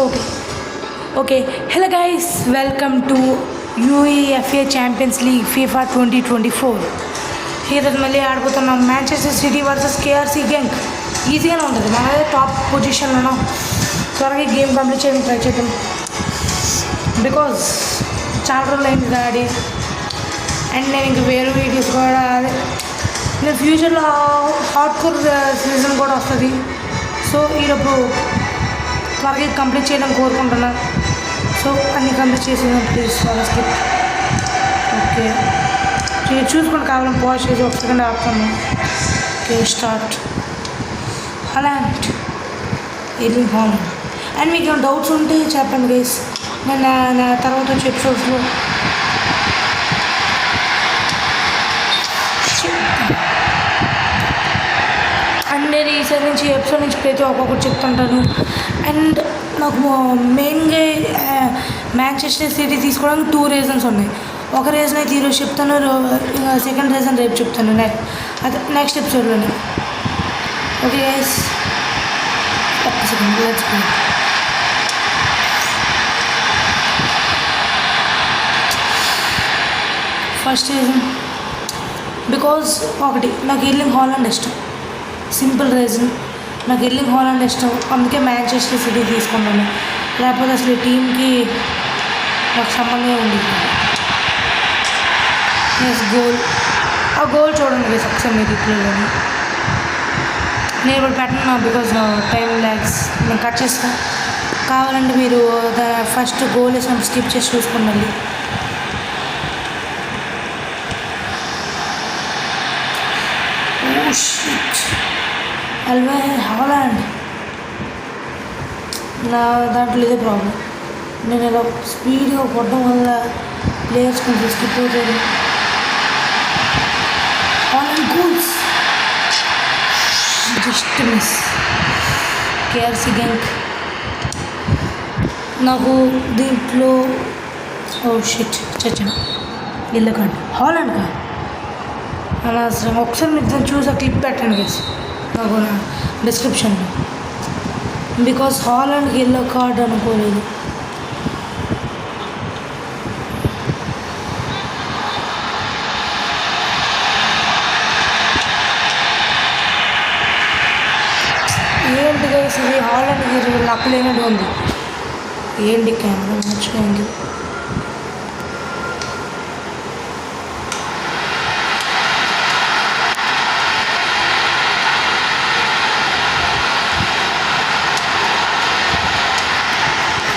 Okay okay hello guys welcome to UEFA champions league FIFA 2024. ఈరోజు మళ్ళీ ఆడిపోతున్నాం Manchester City versus KRC gang. ఈజీగానే ఉంటుంది, మనదే టాప్ పొజిషన్లోనో. త్వరగా గేమ్ కంప్లీట్ చేయడం ట్రై చేద్దాం, బికాజ్ చాలా రోజులు అయింది ఆడి. అండ్ నేను ఇంక వేరే వీడియోస్ కూడా నేను ఫ్యూచర్లో హాట్ కోర్ సీజన్ కూడా వస్తుంది. సో ఈరోజు త్వరగా కంప్లీట్ చేయడం కోరుకుంటున్నాను. సో అన్నీ కంప్లీట్ చేసేదాం ప్లీజ్. స్కిప్. ఓకే చూసుకొని కావాలని పాజ్ చేసి ఒక సెకండ్ ఆపుతాను. Okay start. అలాంటి ఎర్లింగ్ హాలాండ్. అండ్ మీకు ఏమైనా డౌట్స్ ఉంటే చెప్పండి గైస్, నేను నా తర్వాత వచ్చే ఎపిసోడ్స్లో అండ్ నేను ఈసారి నుంచి ఎపిసోడ్ నుంచి ప్రతి ఒక్కొక్కటి చెప్తుంటాను. అండ్ నాకు మెయిన్గా మాంచెస్టర్ సిటీ తీసుకోవడానికి 2 రీజన్స్ ఉన్నాయి. ఒక రీజన్ అయితే ఈరోజు చెప్తాను, సెకండ్ రీజన్ రేపు చెప్తాను అదే నెక్స్ట్ ఎపిసోడ్లోనే. ఓకే గైస్, ఒక్క second let's go. First reason because ఒకటి, నాకు ఎర్లింగ్ హాలాండ్ ఇష్టం. సింపుల్ రీజన్, నాకు ఎర్లింగ్ హాలాండ్ ఇష్టం, అందుకే మాంచెస్టర్ సిటీ తీసుకున్నాను. లేకపోతే అసలు ఈ టీంకి నాకు సంబంధమే ఉంది. ఎస్ గోల్, ఆ గోల్ చూడండి సక్సెస్ మీరు ఇట్లా. నేను ఇప్పుడు పెట్టను బికాజ్ టైం ల్యాగ్స్, నేను కట్ చేస్తాను. కావాలంటే మీరు ఫస్ట్ గోల్ వేసినప్పుడు స్కిప్ చేసి చూసుకోండి. హాలాండ్ నా దాంట్లో ఇదే ప్రాబ్లం. నేను ఇలా స్పీడ్గా కొట్టడం వల్ల ప్లేయర్స్ కొంచెం స్కిప్ అవుతారు. Holland goals just miss. KRC gang నాకు దీంట్లో షిట్ చచ్చిన ఇల్లు కాదు హాలాండ్ కాదు అనవసరం. ఒకసారి మీరు దాన్ని చూసి ఆ క్లిప్ పెట్టండి గైస్ నాకు నా డిస్క్రిప్షన్లో, బికాస్ హాలాండ్కి ఎల్లో కార్డ్ అనుకోలేదు. ఏంటి గైస్ ఇది, హాలాండ్కి లక్ లేనట్టు ఉంది. ఏంటి కెమెరా మర్చిపోయింది.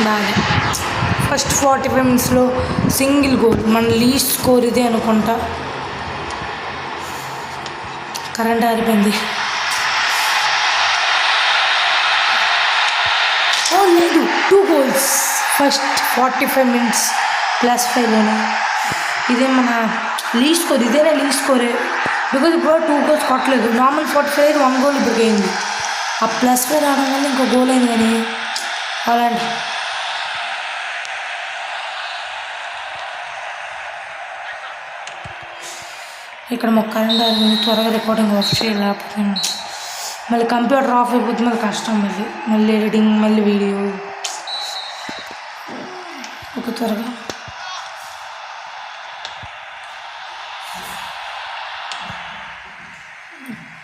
బాగా ఫస్ట్ 45 మినిట్స్లో సింగిల్ గోల్, మన లీస్ట్ స్కోర్ ఇదే అనుకుంటా. కరెంట్ ఆరిపోయింది. ఓ లేదు, 2 goals ఫస్ట్ 45 మినిట్స్ +5లోనే. ఇదే మన లీస్ట్ స్కోర్, ఇదేనా లీస్ట్ స్కోరే, బికాజ్ ఇప్పుడు 2 goals కొట్టలేదు. నార్మల్ 45 1 goal ఇప్పుడు అయింది. ఆ +5 రావడం వల్ల ఇంకో గోల్ అయింది. కానీ అలాంటి ఇక్కడ మాకు కరెంట్ ఆగిపోయింది. త్వరగా రికార్డింగ్ ఆఫ్ చేయాలి, లేకపోతే మళ్ళీ కంప్యూటర్ ఆఫ్ అయిపోతుంది. మళ్ళీ కష్టం, మళ్ళీ ఎడిటింగ్, మళ్ళీ వీడియో. ఒక త్వరగా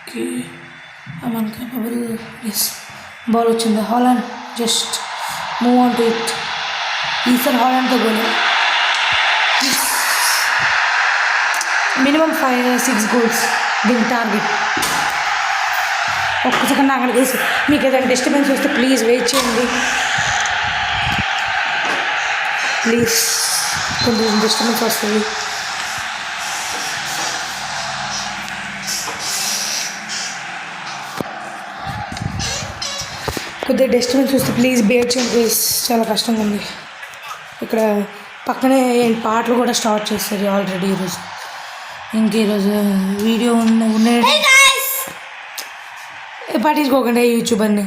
ఓకే అమన్ కేపబుల్. ఎస్ బాల్ వచ్చింది. Haaland just move on to it. ఈసారి హాలాండ్తో గోల్. మినిమం 5-6 goals దీని టార్గెట్. ఒక్క సెకండ్ అక్కడ వేసి మీకు ఏదైనా డిస్టర్బెన్స్ వస్తే ప్లీజ్ వెయిట్ చేయండి. ప్లీజ్ కొంచెం డిస్టర్బెన్స్ వస్తుంది. కొద్దిగా డిస్టర్బెన్స్ వస్తే ప్లీజ్ బేర్ చేయండి ప్లీజ్. చాలా కష్టంగా ఉంది. ఇక్కడ పక్కనే పాటలు కూడా స్టార్ట్ చేస్తారు ఆల్రెడీ ఈరోజు. ఈరోజు వీడియో ఉండే పట్టించుకోకండి యూట్యూబ్ అన్ని.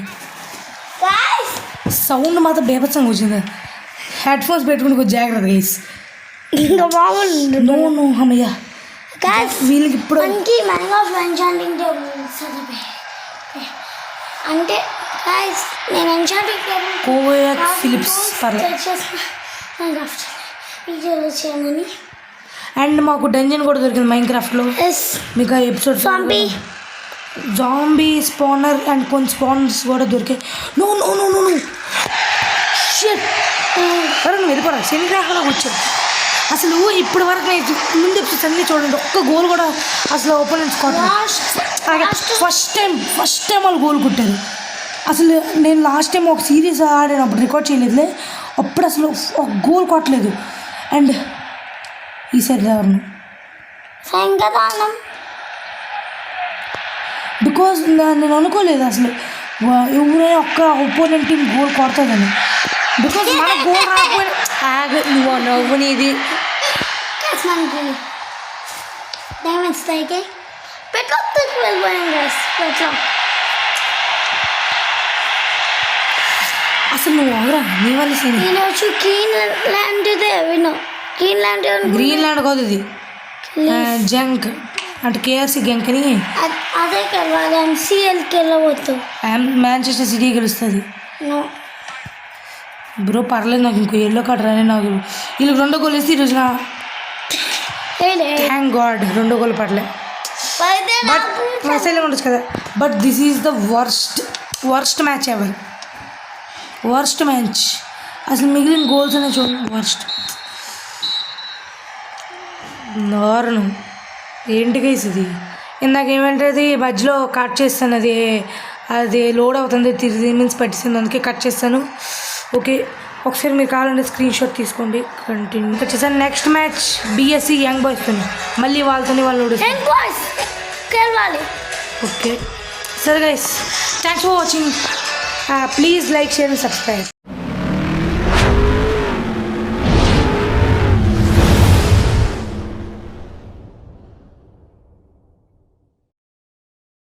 సౌండ్ మాత్రం బేపత్సంగా వచ్చింది. హెడ్ ఫోన్స్ పెట్టుకుని కొంచెం జాగ్రత్త గైస్. ఇంకా మామూలు నో అమ్మయ్య వీళ్ళకి ఇప్పుడు అంటే గైస్ నేను ఎంచాటి కోవాక్ ఫిలిప్స్ పర్లేదు. వీడియోలో చేయమని. అండ్ మాకు డంజన్ కూడా దొరికింది మైన్క్రాఫ్ట్లో. ఎస్ మీకు ఆ ఎపిసోడ్స్ పంపి జాంబీ స్పానర్ అండ్ కొన్ని స్పానర్స్ కూడా దొరికాయి. No no no no no shit. అరే నువ్వు వెళ్ళిపోరా శనిగ్రహంలో వచ్చావు. అసలు ఇప్పటి వరకు నేను ముందు ఎపిసోడ్స్ అన్నీ చూడండి, ఒక్క గోల్ కూడా అసలు ఓపెనెంట్స్ కొట్టారు. ఫస్ట్ టైం వాళ్ళు గోల్ కొట్టారు. అసలు నేను లాస్ట్ టైం ఒక సిరీస్ ఆడాను, అప్పుడు రికార్డ్ చేయలేదులే, అప్పుడు అసలు ఒక గోల్ కొట్టలేదు. అండ్ ఈసారి ఎవరు సంగదానం బికాజ్ నేను అనుకోలేదు అసలు ఎవరైనా ఒక్క ఒపోనెంట్ టీం గోల్ కొడుతుందని. బికాజ్ మన గోల్ రాకపోయినా నువ్వు నవ్వునేది మనకి డైమండ్స్ తాయికే పెట్లోకి వెళ్ళిపోయాం గైస్. పెట్లో అసలు నువ్వు అవరా నీ వల్ల నేను వచ్చి గ్రీన్ ల్యాండ్దే విను. గ్రీన్ ల్యాండ్ గ్రీన్ ల్యాండ్ కాదు ఇది, జంక్ అంటే కేఆర్సీ గంక్ అని. అదే వెళ్ళాలి. ఎంసీఎల్కి వెళ్ళవద్దు. మ్యాంచెస్టర్ సిటీ గెలుస్తుంది బ్రో. పర్లేదు నాకు ఇంకో ఎల్లో కార్డ్ రాని. నాకు వీళ్ళకి 2 గోల్ వేసి ఈరోజు నా థ్యాంక్ గాడ్ 2 గోల్ పడలే. బట్ మసైలే ఉండొచ్చు కదా. But this is the worst match ever. Worst match అసలు. మిగిలిన గోల్స్ అనే చూడండి వర్స్ట్. దారుణం. ఏంటి గైస్ ఇది? ఇందాక ఏమంటే అది మధ్యలో కట్ చేస్తాను, అది లోడ్ అవుతుంది, 3 minutes పట్టిస్తుంది, అందుకే కట్ చేస్తాను. ఓకే ఒకసారి మీరు కావాలంటే స్క్రీన్ షాట్ తీసుకోండి. కంటిన్యూ ఇంకా చేశాను. Next match BSc young boys మళ్ళీ వాళ్ళతోనే వాళ్ళు ఓకే సరే guys, thanks for watching. Please like share and subscribe.